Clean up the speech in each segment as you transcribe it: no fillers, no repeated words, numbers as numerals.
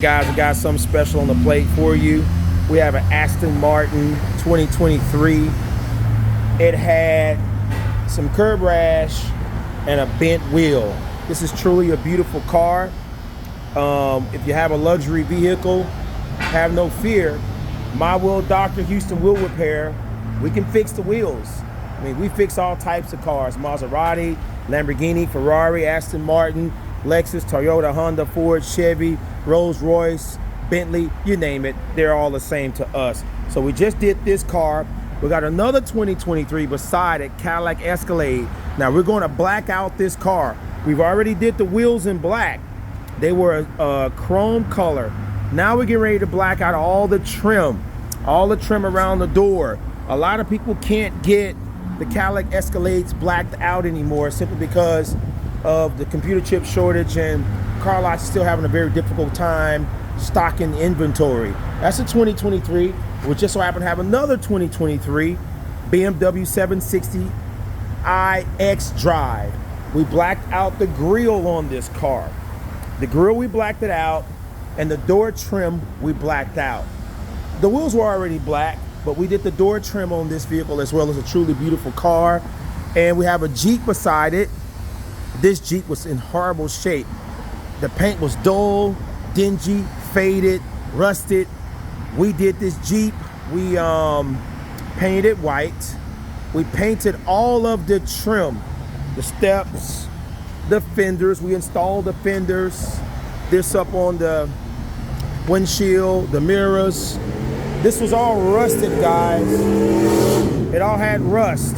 Guys, we got something special on the plate for you. We have an Aston Martin 2023. It had some curb rash and a bent wheel. This is truly a beautiful car. If you have a luxury vehicle, have no fear. My Wheel Doctor Houston Wheel Repair, we can fix the wheels. I mean, we fix all types of cars: Maserati, Lamborghini, Ferrari, Aston Martin, Lexus, Toyota, Honda, Ford, Chevy, Rolls-Royce, Bentley, you name it, they're all the same to us. So we just did this car. We got another 2023 beside it, Cadillac Escalade. Now we're going to black out this car. We've already did the wheels in black. They were a chrome color. Now we're getting ready to black out all the trim around the door. A lot of people can't get the Cadillac Escalades blacked out anymore simply because of the computer chip shortage, and car lots still having a very difficult time stocking inventory. That's a 2023. We just so happen to have another 2023 BMW 760 iX Drive. We blacked out the grille on this car. The grille, we blacked it out, and the door trim we blacked out. The wheels were already black, but we did the door trim on this vehicle as well. As a truly beautiful car. And we have a Jeep beside it. This Jeep was in horrible shape. The paint was dull, dingy, faded, rusted. We did this Jeep. We painted it white. We painted all of the trim, the steps, the fenders. We installed the fenders. This up on the windshield, the mirrors. This was all rusted, guys. It all had rust.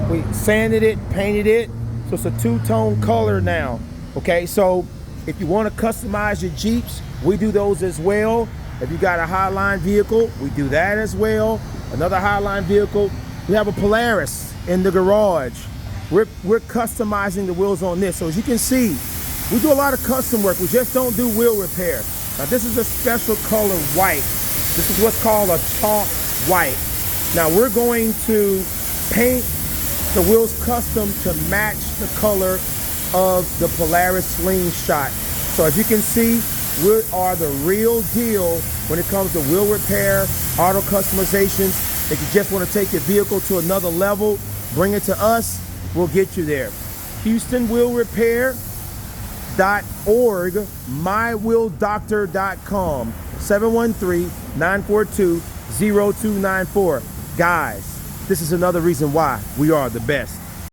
We sanded it, painted it. So it's a two-tone color now, okay? So if you want to customize your Jeeps, we do those as well. If you got a Highline vehicle, we do that as well. Another Highline vehicle, we have a Polaris in the garage. We're customizing the wheels on this. So as you can see, we do a lot of custom work. We just don't do wheel repair. Now this is a special color white. This is what's called a chalk white. Now we're going to paint the wheels custom to match the color of the Polaris Slingshot. So as you can see, we are the real deal when it comes to wheel repair, auto customizations. If you just want to take your vehicle to another level, bring it to us, we'll get you there. HoustonWheelRepair.org, mywheeldoctor.com, 713-942-0294. Guys, this is another reason why we are the best.